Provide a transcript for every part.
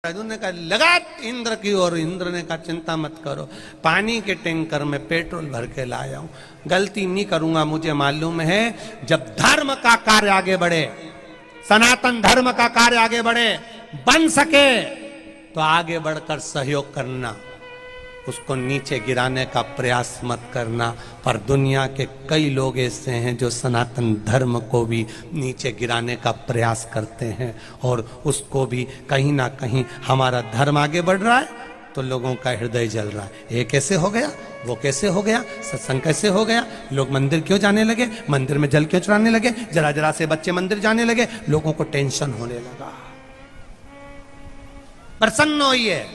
अर्जुन ने कहा लगा इंद्र की, और इंद्र ने कहा चिंता मत करो, पानी के टैंकर में पेट्रोल भर के लाया हूं, गलती नहीं करूंगा। मुझे मालूम है जब धर्म का कार्य आगे बढ़े, सनातन धर्म का कार्य आगे बढ़े, बन सके तो आगे बढ़कर सहयोग करना, उसको नीचे गिराने का प्रयास मत करना। पर दुनिया के कई लोग ऐसे हैं जो सनातन धर्म को भी नीचे गिराने का प्रयास करते हैं, और उसको भी कहीं ना कहीं हमारा धर्म आगे बढ़ रहा है तो लोगों का हृदय जल रहा है। ये कैसे हो गया, वो कैसे हो गया, सत्संग कैसे हो गया, लोग मंदिर क्यों जाने लगे, मंदिर में जल क्यों चढ़ाने लगे, जरा जरा से बच्चे मंदिर जाने लगे, लोगों को टेंशन होने लगा। प्रसन्न होइए,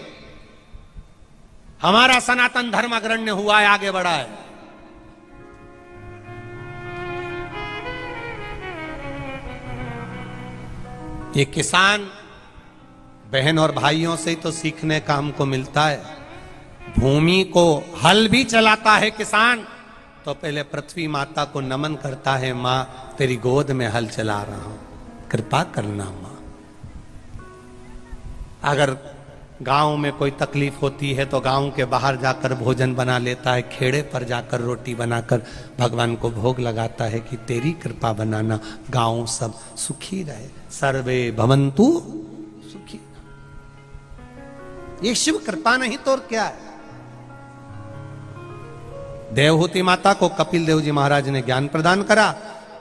हमारा सनातन धर्म अग्रण्य हुआ है, आगे बढ़ा है। ये किसान बहन और भाइयों से ही तो सीखने का हमको मिलता है। भूमि को हल भी चलाता है किसान तो पहले पृथ्वी माता को नमन करता है, मां तेरी गोद में हल चला रहा हूं, कृपा करना मां। अगर गांव में कोई तकलीफ होती है तो गांव के बाहर जाकर भोजन बना लेता है, खेड़े पर जाकर रोटी बनाकर भगवान को भोग लगाता है कि तेरी कृपा बनाना गांव सब सुखी रहे, सर्वे भवन्तु सुखी। ये शिव कृपा नहीं तो और क्या है। देवहूति माता को कपिल देव जी महाराज ने ज्ञान प्रदान करा,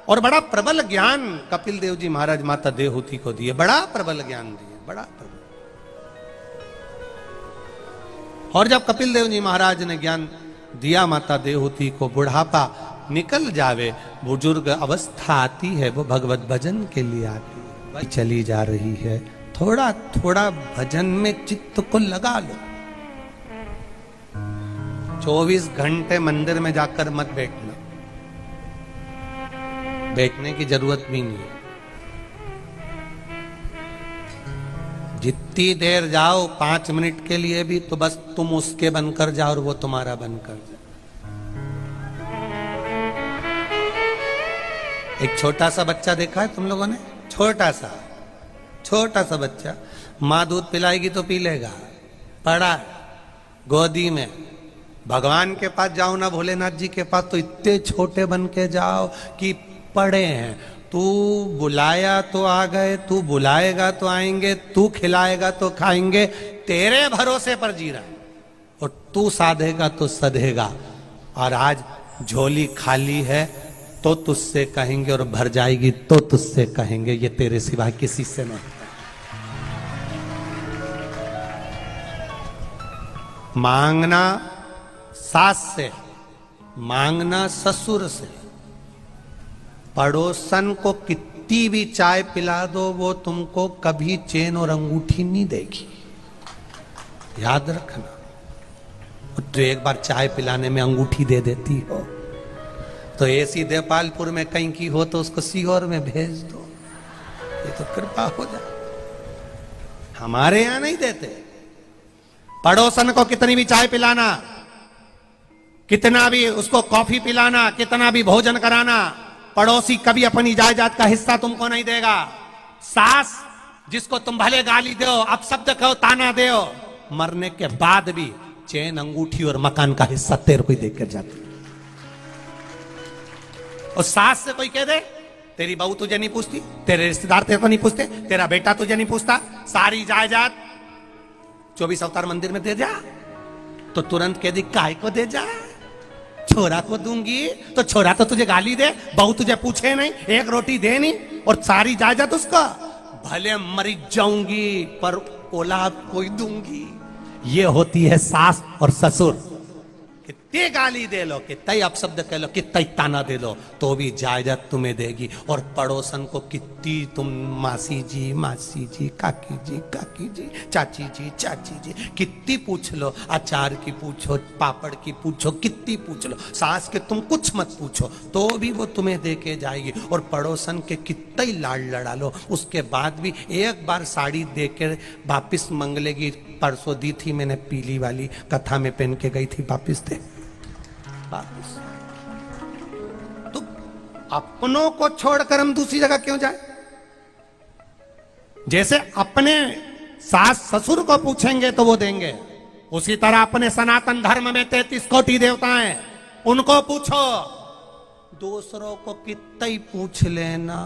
और बड़ा प्रबल ज्ञान कपिल देव जी महाराज माता देवहूति को दिए, बड़ा प्रबल ज्ञान दिए, बड़ा प्रबल। और जब कपिल देव जी महाराज ने ज्ञान दिया माता देवहूति को, बुढ़ापा निकल जावे, बुजुर्ग अवस्था आती है, वो भगवत भजन के लिए आती है, वही चली जा रही है। थोड़ा थोड़ा भजन में चित्त को लगा लो। 24 घंटे मंदिर में जाकर मत बैठना, बैठने की जरूरत भी नहीं है। जितनी देर जाओ 5 मिनट के लिए भी, तो बस तुम उसके बनकर जाओ और वो तुम्हारा बनकर जाओ। एक छोटा सा बच्चा देखा है तुम लोगों ने, छोटा सा बच्चा, माँ दूध पिलाएगी तो पी लेगा, पड़ा गोदी में। भगवान के पास जाओ ना, भोलेनाथ जी के पास, तो इतने छोटे बन के जाओ कि पड़े हैं। तू बुलाया तो आ गए, तू बुलाएगा तो आएंगे, तू खिलाएगा तो खाएंगे, तेरे भरोसे पर जी रहा है, और तू साधेगा तो सधेगा। और आज झोली खाली है तो तुझसे कहेंगे, और भर जाएगी तो तुझसे कहेंगे, ये तेरे सिवा किसी से नहीं। मांगना सास से, मांगना ससुर से, पड़ोसन को कितनी भी चाय पिला दो वो तुमको कभी चेन और अंगूठी नहीं देगी, याद रखना। तो एक बार चाय पिलाने में अंगूठी दे देती हो तो ऐसी देवपालपुर में कहीं की हो तो उसको सीहोर में भेज दो, ये तो कृपा हो जाए। हमारे यहां नहीं देते। पड़ोसन को कितनी भी चाय पिलाना, कितना भी उसको कॉफी पिलाना, कितना भी भोजन कराना, पड़ोसी कभी अपनी जायदाद का हिस्सा तुमको नहीं देगा। सास जिसको तुम भले गाली दो, अपशब्द कहो, ताना दो, मरने के बाद भी चेन, अंगूठी और मकान का हिस्सा तेरे को ही देकर जाती। और सास से कोई कह दे तेरी बहू तुझे नहीं पूछती, तेरे रिश्तेदार तेरे को नहीं पूछते, तेरा बेटा तुझे नहीं पूछता, सारी जायदाद 24 अवतार मंदिर में दे जा, तो तुरंत कह दी काय को दे जा, छोरा को दूंगी, तो छोरा तो तुझे गाली दे, बहू तुझे पूछे नहीं, एक रोटी दे नहीं, और सारी जायदाद उसका। भले मरी जाऊंगी पर औलाद कोई दूंगी। ये होती है सास और ससुर। कितने गाली दे लो, कितने अपशब्द कह लो, कितने ताना दे लो, तो भी जायदाद तुम्हें देगी। और पड़ोसन को कितनी तुम मासी जी, काकी जी, चाची जी, कितनी पूछ लो, अचार की पूछो, पापड़ की पूछो, कितनी पूछ लो, सास के तुम कुछ मत पूछो तो भी वो तुम्हें दे के जाएगी। और पड़ोसन के कितने लाड लड़ा लो, उसके बाद भी एक बार साड़ी दे के वापिस मंगलेगी। परसों दी थी मैंने पीली वाली, कथा में पहन के गई थी, वापिस दे। तो अपनों को छोड़कर हम दूसरी जगह क्यों जाए। जैसे अपने सास ससुर को पूछेंगे तो वो देंगे। उसी तरह अपने सनातन धर्म में 33 कोटि देवता हैं, उनको पूछो। दूसरों को कितना ही पूछ लेना,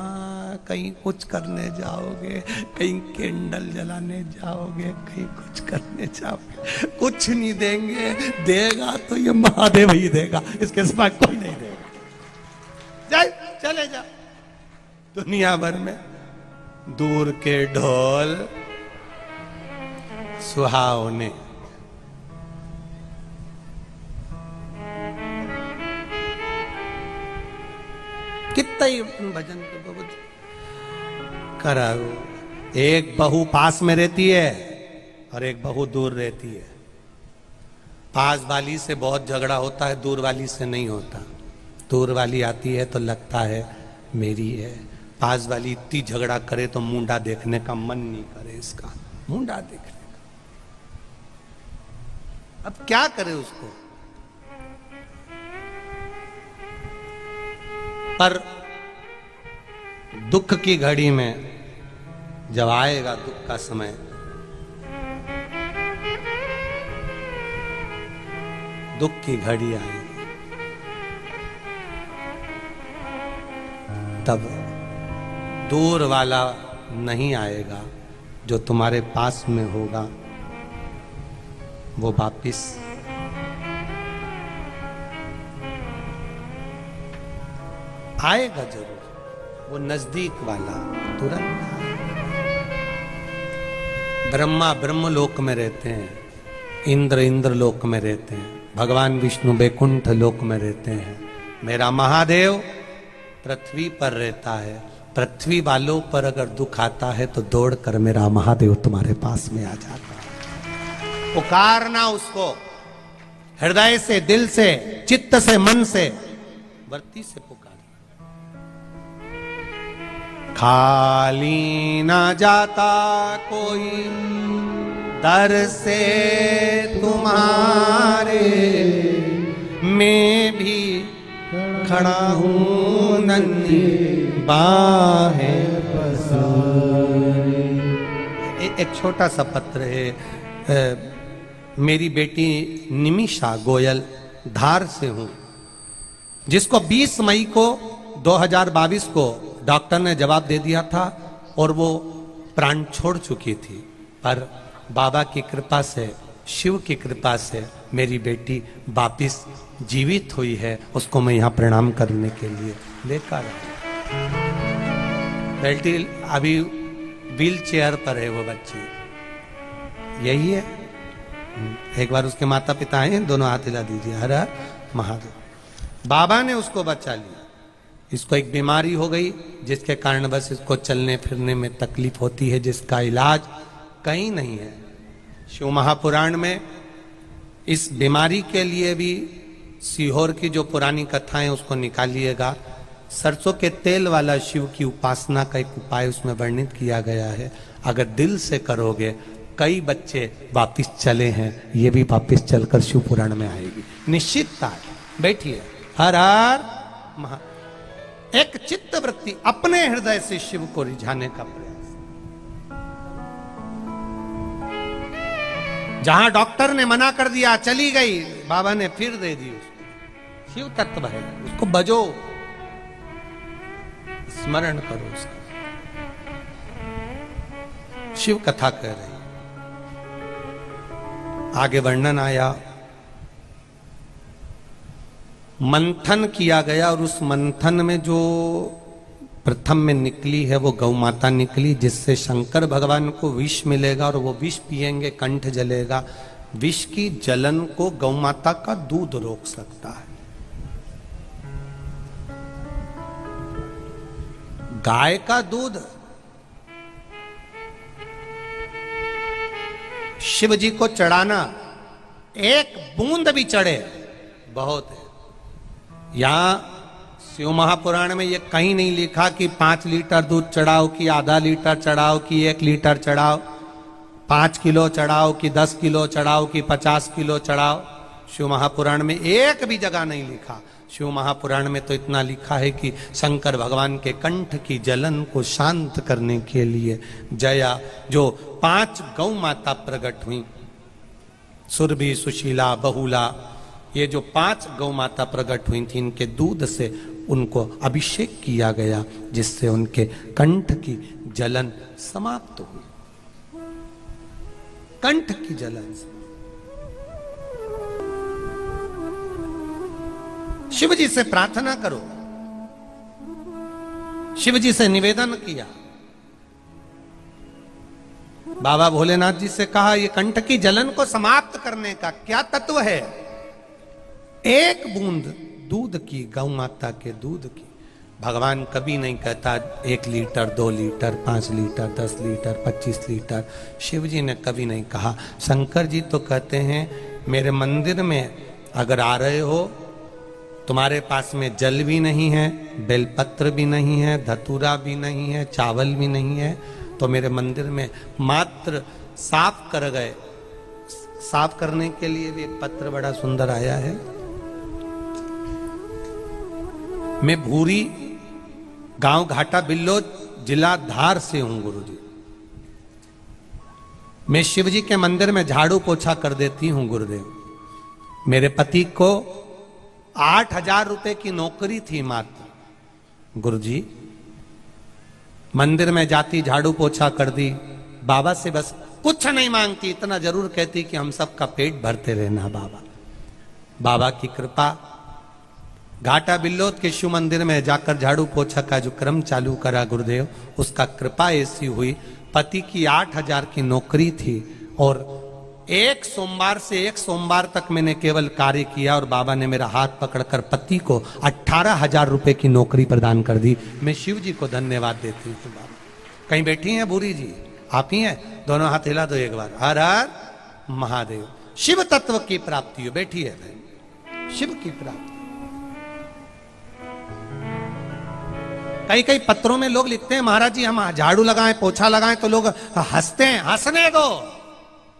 कहीं कुछ करने जाओगे, कहीं कैंडल जलाने जाओगे, कहीं कुछ करने जाओगे, कुछ नहीं देंगे। देगा तो ये महादेव ही देगा, इसके सिवा कोई नहीं देगा। जाए चले जा। दुनिया भर में दूर के ढोल सुहावने, कितना ही भजन कराओ। एक बहू पास में रहती है और एक बहू दूर रहती है। पास वाली से बहुत झगड़ा होता है, दूर वाली से नहीं होता। दूर वाली आती है तो लगता है मेरी है, पास वाली इतनी झगड़ा करे तो मुंडा देखने का मन नहीं करे, इसका मुंडा देखने का। अब क्या करे उसको। पर दुख की घड़ी में जब आएगा दुख का समय, दुख की घड़ी आएगी, तब दूर वाला नहीं आएगा, जो तुम्हारे पास में होगा वो वापिस आएगा जरूर। वो नजदीक वाला तुरंत। ब्रह्मा ब्रह्म लोक में रहते हैं, इंद्र इंद्र लोक में रहते हैं, भगवान विष्णु बैकुंठ लोक में रहते हैं। मेरा महादेव पृथ्वी पर रहता है। पृथ्वी वालों पर अगर दुख आता है तो दौड़कर मेरा महादेव तुम्हारे पास में आ जाता है। पुकारना उसको हृदय से, दिल से, चित्त से, मन से, वृत्ति से पुकार। खाली ना जाता कोई दर से तुम्हारे, मैं भी खड़ा हूँ नन्ही बाहें पसारे। एक छोटा सा पत्र है। मेरी बेटी निमिषा गोयल, धार से हूँ, जिसको 20 मई को 2022 को डॉक्टर ने जवाब दे दिया था और वो प्राण छोड़ चुकी थी। पर बाबा की कृपा से, शिव की कृपा से मेरी बेटी वापिस जीवित हुई है। उसको मैं यहाँ प्रणाम करने के लिए लेकर आया। बेटी अभी व्हील चेयर पर है वो बच्ची, यही है। एक बार उसके माता पिता हैं, दोनों हाथ हिला दीजिए। हर हर महादेव। बाबा ने उसको बचा लिया। इसको एक बीमारी हो गई जिसके कारण बस इसको चलने फिरने में तकलीफ होती है, जिसका इलाज कहीं नहीं है। शिव महापुराण में इस बीमारी के लिए भी सीहोर की जो पुरानी कथाएं उसको निकालिएगा। सरसों के तेल वाला शिव की उपासना का एक उपाय उसमें वर्णित किया गया है। अगर दिल से करोगे, कई बच्चे वापिस चले हैं, ये भी वापिस चलकर शिव पुराण में आएगी, निश्चितता है। बैठिए। हर हर महा। एक चित्त वृत्ति अपने हृदय से शिव को रिझाने का प्रयास। जहां डॉक्टर ने मना कर दिया, चली गई, बाबा ने फिर दे दी उसको। शिव तत्व है, उसको बजो, स्मरण करो उसका। शिव कथा कह रही। आगे वर्णन आया, मंथन किया गया और उस मंथन में जो प्रथम में निकली है वो गौ माता निकली, जिससे शंकर भगवान को विष मिलेगा और वो विष पिएंगे, कंठ जलेगा। विष की जलन को गौ माता का दूध रोक सकता है। गाय का दूध शिव जी को चढ़ाना, एक बूंद भी चढ़े बहुत है। यहां शिव महापुराण में ये कहीं नहीं लिखा कि 5 लीटर दूध चढ़ाओ, कि आधा लीटर चढ़ाओ, कि 1 लीटर चढ़ाओ, 5 किलो चढ़ाओ, कि 10 किलो चढ़ाओ, कि 50 किलो चढ़ाओ। शिव महापुराण में एक भी जगह नहीं लिखा। शिव महापुराण में तो इतना लिखा है कि शंकर भगवान के कंठ की जलन को शांत करने के लिए जया जो 5 गौ माता प्रकट हुई, सुरभि, सुशीला, बहुला, ये जो 5 गौ माता प्रकट हुई थी, इनके दूध से उनको अभिषेक किया गया, जिससे उनके कंठ की जलन समाप्त हुई। कंठ की जलन से शिव जी से प्रार्थना करो, शिव जी से निवेदन किया। बाबा भोलेनाथ जी से कहा, ये कंठ की जलन को समाप्त करने का क्या तत्व है? एक बूंद दूध की, गौ माता के दूध की। भगवान कभी नहीं कहता 1 litre, 2 litre, 5 litre, 10 litre, 25 litre. Shiv ji ने कभी नहीं कहा। शंकर जी तो कहते हैं, मेरे मंदिर में अगर आ रहे हो, तुम्हारे पास में जल भी नहीं है, बेलपत्र भी नहीं है, धतूरा भी नहीं है, चावल भी नहीं है, तो मेरे मंदिर में मात्र साफ कर गए। साफ करने के लिए भी एक पत्र बड़ा सुंदर आया है। मैं भूरी, गांव घाटा बिल्लो, जिला धार से हूं गुरुजी। मैं शिव जी के मंदिर में झाड़ू पोछा कर देती हूं गुरुदेव। मेरे पति को 8,000 रुपए की नौकरी थी मात्र। गुरुजी, मंदिर में जाती, झाड़ू पोछा कर दी, बाबा से बस कुछ नहीं मांगती, इतना जरूर कहती कि हम सबका पेट भरते रहना बाबा। बाबा की कृपा, घाटा बिल्लोद के शिव मंदिर में जाकर झाड़ू पोछा का जो क्रम चालू करा गुरुदेव, उसका कृपा ऐसी हुई, पति की 8,000 की नौकरी थी और एक सोमवार से एक सोमवार तक मैंने केवल कार्य किया और बाबा ने मेरा हाथ पकड़कर पति को 18,000 रुपए की नौकरी प्रदान कर दी। मैं शिव जी को धन्यवाद देती हूँ। बाबा कहीं बैठी हैं भूरी जी? आप ही हैं? दोनों हाथ हिला दो एक बार। हर हर महादेव। शिव तत्व की प्राप्ति हो। बैठी है शिव की प्राप्ति। कई कई पत्रों में लोग लिखते हैं, महाराज जी हम झाड़ू लगाएं, पोछा लगाएं, तो लोग हंसते हैं। हंसने दो,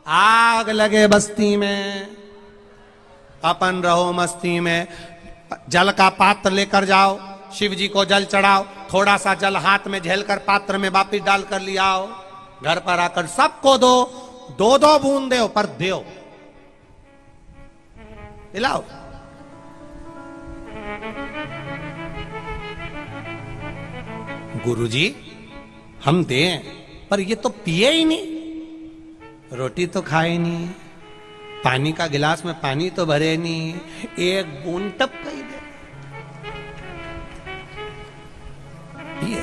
आग लगे बस्ती में, अपन रहो मस्ती में। जल का पात्र लेकर जाओ, शिव जी को जल चढ़ाओ, थोड़ा सा जल हाथ में झेलकर पात्र में वापिस डालकर ले आओ, घर पर आकर सबको दो, 2-2 बूंद दो, पर दो, हिलाओ। गुरुजी हम दें, पर ये तो पिए ही नहीं, रोटी तो खाए नहीं, पानी का गिलास में पानी तो भरे नहीं, एक बूंद टपका ही दे। ये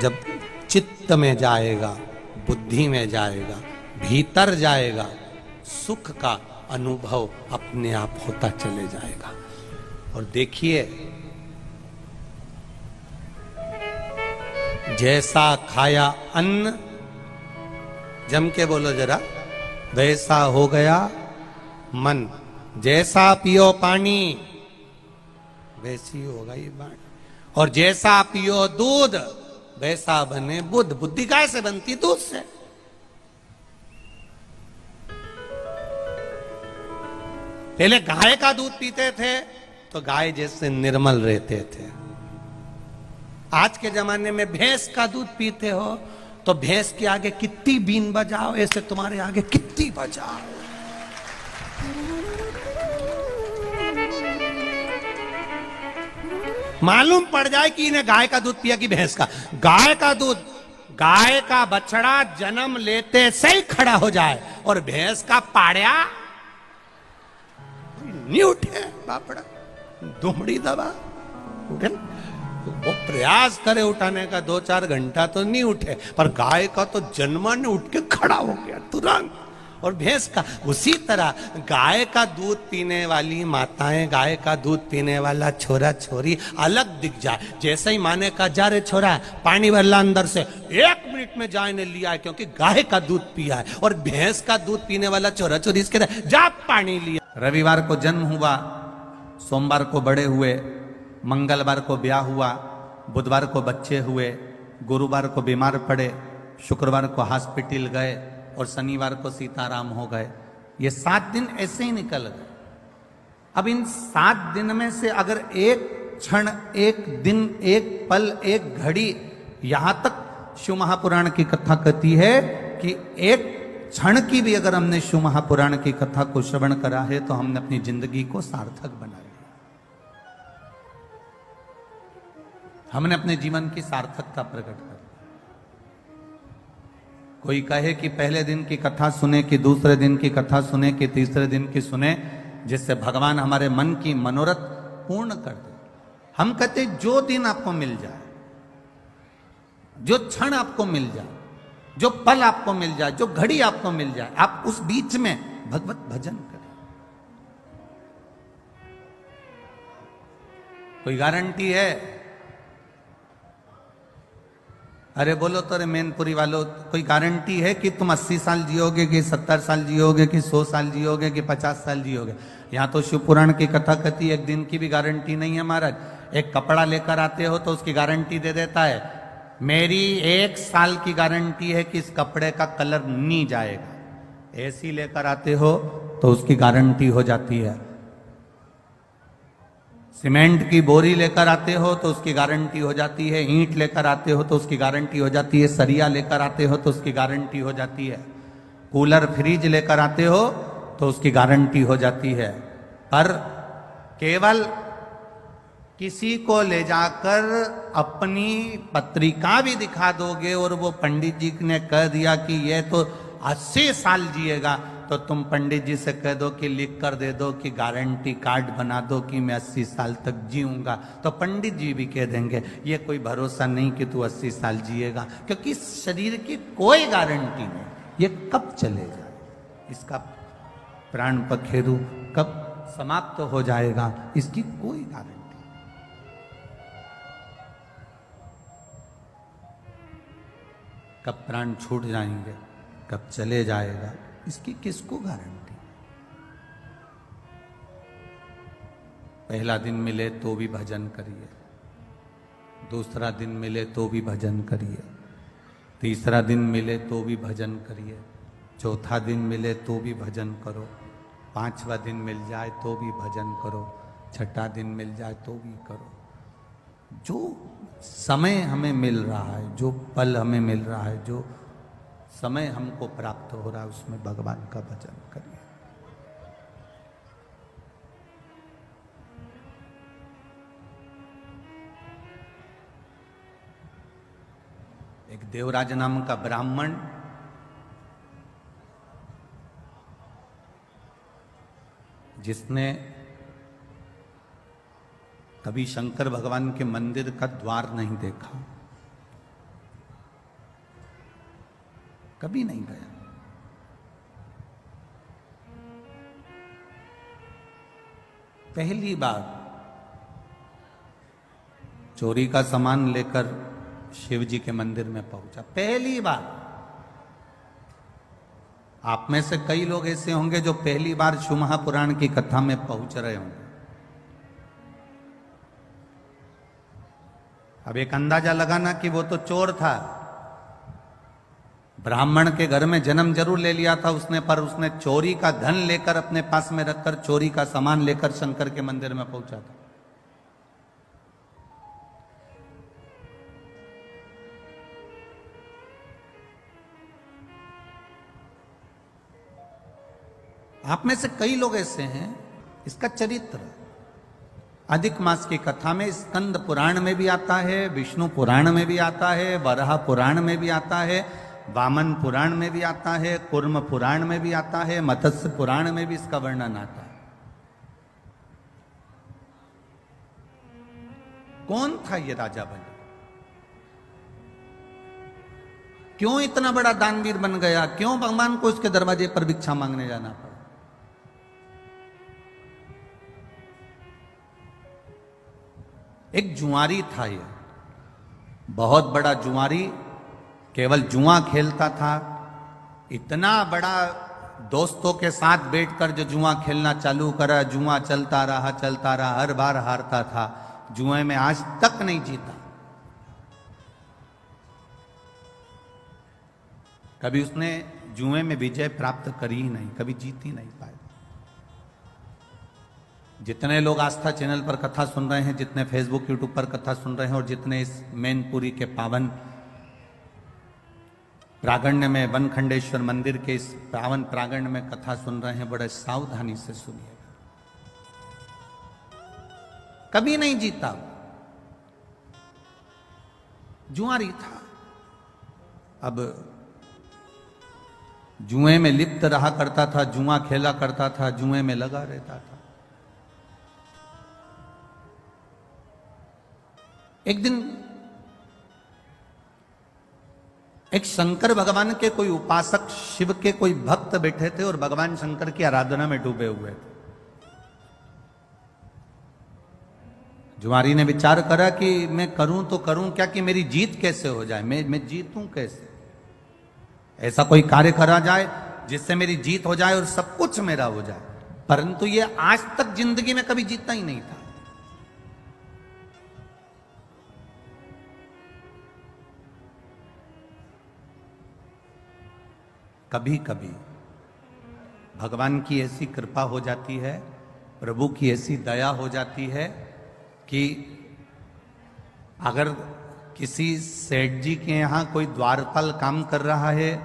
जब चित्त में जाएगा, बुद्धि में जाएगा, भीतर जाएगा, सुख का अनुभव अपने आप होता चले जाएगा। और देखिए, जैसा खाया अन्न, जम के बोलो जरा, वैसा हो गया मन। जैसा पियो पानी, वैसी होगा ये बाणी। और जैसा पियो दूध, वैसा बने बुद्ध। बुद्धि गाय से बनती? दूध से। पहले गाय का दूध पीते थे तो गाय जैसे निर्मल रहते थे। आज के जमाने में भैंस का दूध पीते हो तो भैंस के आगे कितनी बीन बजाओ, ऐसे तुम्हारे आगे कितनी बजाओ। मालूम पड़ जाए कि इन्हें गाय का दूध पिया कि भैंस का। गाय का दूध, गाय का बछड़ा जन्म लेते से ही खड़ा हो जाए और भैंस का पाड़िया नहीं उठे, बापड़ा दुमड़ी दबा उठे। वो प्रयास करे उठाने का, 2-4 घंटा तो नहीं उठे, पर गाय का तो जन्मा ने उठ के खड़ा हो गया तुरंत। और भैंस का उसी तरह, गाय का दूध पीने वाली माताएं, गाय का दूध पीने वाला छोरा छोरी अलग दिख जाए। जैसे ही माने का जा रे छोरा पानी भरला अंदर से, 1 मिनट में जाए ने लिया है, क्योंकि गाय का दूध पिया है। और भैंस का दूध पीने वाला छोरा छोरी इसके जा पानी लिया। रविवार को जन्म हुआ, सोमवार को बड़े हुए, मंगलवार को ब्याह हुआ, बुधवार को बच्चे हुए, गुरुवार को बीमार पड़े, शुक्रवार को हॉस्पिटल गए और शनिवार को सीताराम हो गए। ये 7 दिन ऐसे ही निकल गए। अब इन 7 दिन में से अगर एक क्षण, एक दिन, एक पल, एक घड़ी, यहां तक शिव महापुराण की कथा कहती है कि एक क्षण की भी अगर हमने शिव महापुराण की कथा को श्रवण करा है तो हमने अपनी जिंदगी को सार्थक बना लिया, हमने अपने जीवन की सार्थकता प्रकट कर। कोई कहे कि पहले दिन की कथा सुने, कि दूसरे दिन की कथा सुने, कि तीसरे दिन की सुने, जिससे भगवान हमारे मन की मनोरथ पूर्ण कर दे। हम कहते जो दिन आपको मिल जाए, जो क्षण आपको मिल जाए, जो पल आपको मिल जाए, जो घड़ी आपको मिल जाए, आप उस बीच में भगवत भजन करें। कोई गारंटी है? अरे बोलो तो, अरे मैनपुरी वालों, कोई गारंटी है कि तुम 80 साल जियोगे, कि 70 साल जियोगे, कि 100 साल जियोगे, कि 50 साल जियोगे? यहां तो शिव पुराण की कथा कहती है एक दिन की भी गारंटी नहीं है महाराज। एक कपड़ा लेकर आते हो तो उसकी गारंटी दे देता है, मेरी 1 साल की गारंटी है कि इस कपड़े का कलर नहीं जाएगा। एसी लेकर आते हो तो उसकी गारंटी हो जाती है। सीमेंट की बोरी लेकर आते हो तो उसकी गारंटी हो जाती है। ईंट लेकर आते हो तो उसकी गारंटी हो जाती है। सरिया लेकर आते हो तो उसकी गारंटी हो जाती है। कूलर फ्रिज लेकर आते हो तो उसकी गारंटी हो जाती है। पर केवल किसी को ले जाकर अपनी पत्रिका भी दिखा दोगे और वो पंडित जी ने कह दिया कि ये तो 80 साल जिएगा, तो तुम पंडित जी से कह दो कि लिख कर दे दो कि गारंटी कार्ड बना दो कि मैं 80 साल तक जीऊंगा, तो पंडित जी भी कह देंगे ये कोई भरोसा नहीं कि तू 80 साल जिएगा, क्योंकि शरीर की कोई गारंटी नहीं, ये कब चले जाए, इसका प्राण पखेरु कब समाप्त हो जाएगा, इसकी कोई गारंटी। कब प्राण छूट जाएंगे, कब चले जाएगा, इसकी किसको गारंटी। पहला दिन मिले तो भी भजन करिए, दूसरा दिन मिले तो भी भजन करिए, तीसरा दिन मिले तो भी भजन करिए, चौथा दिन मिले तो भी भजन करो, 5वां दिन मिल जाए तो भी भजन करो, 6ठा दिन मिल जाए तो भी करो। जो समय हमें मिल रहा है, जो पल हमें मिल रहा है, जो समय हमको प्राप्त हो रहा है, उसमें भगवान का भजन करिए। एक देवराज नाम का ब्राह्मण जिसने कभी शंकर भगवान के मंदिर का द्वार नहीं देखा, कभी नहीं गया, पहली बार चोरी का सामान लेकर शिव जी के मंदिर में पहुंचा, पहली बार। आप में से कई लोग ऐसे होंगे जो पहली बार शिव महापुराण की कथा में पहुंच रहे होंगे। अब एक अंदाजा लगाना कि वो तो चोर था, ब्राह्मण के घर में जन्म जरूर ले लिया था उसने, पर उसने चोरी का धन लेकर अपने पास में रखकर चोरी का सामान लेकर शंकर के मंदिर में पहुंचा था। आप में से कई लोग ऐसे हैं, इसका चरित्र अधिक मास की कथा में स्कंद पुराण में भी आता है, विष्णु पुराण में भी आता है, वराह पुराण में भी आता है, वामन पुराण में भी आता है, कूर्म पुराण में भी आता है, मत्स्य पुराण में भी इसका वर्णन आता है। कौन था ये राजा बलि? क्यों इतना बड़ा दानवीर बन गया? क्यों भगवान को इसके दरवाजे पर भिक्षा मांगने जाना पड़ा? एक जुआरी था ये, बहुत बड़ा जुआरी, केवल जुआ खेलता था। इतना बड़ा दोस्तों के साथ बैठकर जो जुआ खेलना चालू करा, जुआ चलता रहा, हर बार हारता था, जुए में आज तक नहीं जीता। कभी उसने जुए में विजय प्राप्त करी ही नहीं, कभी जीत ही नहीं पाए। जितने लोग आस्था चैनल पर कथा सुन रहे हैं, जितने फेसबुक यूट्यूब पर कथा सुन रहे हैं, और जितने इस मैनपुरी के पावन प्रांगण्य में, वनखंडेश्वर मंदिर के इस पावन प्रांगण्य में कथा सुन रहे हैं, बड़े सावधानी से सुनिएगा। कभी नहीं जीता, जुआरी था। अब जुए में लिप्त रहा करता था, जुआ खेला करता था, जुए में लगा रहता था। एक दिन एक शंकर भगवान के कोई उपासक, शिव के कोई भक्त बैठे थे और भगवान शंकर की आराधना में डूबे हुए थे। जुआरी ने विचार करा कि मैं करूं तो करूं क्या, कि मेरी जीत कैसे हो जाए, मैं जीतूं कैसे, ऐसा कोई कार्य करा जाए जिससे मेरी जीत हो जाए और सब कुछ मेरा हो जाए। परंतु ये आज तक जिंदगी में कभी जीता ही नहीं था। कभी कभी भगवान की ऐसी कृपा हो जाती है, प्रभु की ऐसी दया हो जाती है कि अगर किसी सेठ जी के यहां कोई द्वारपाल काम कर रहा है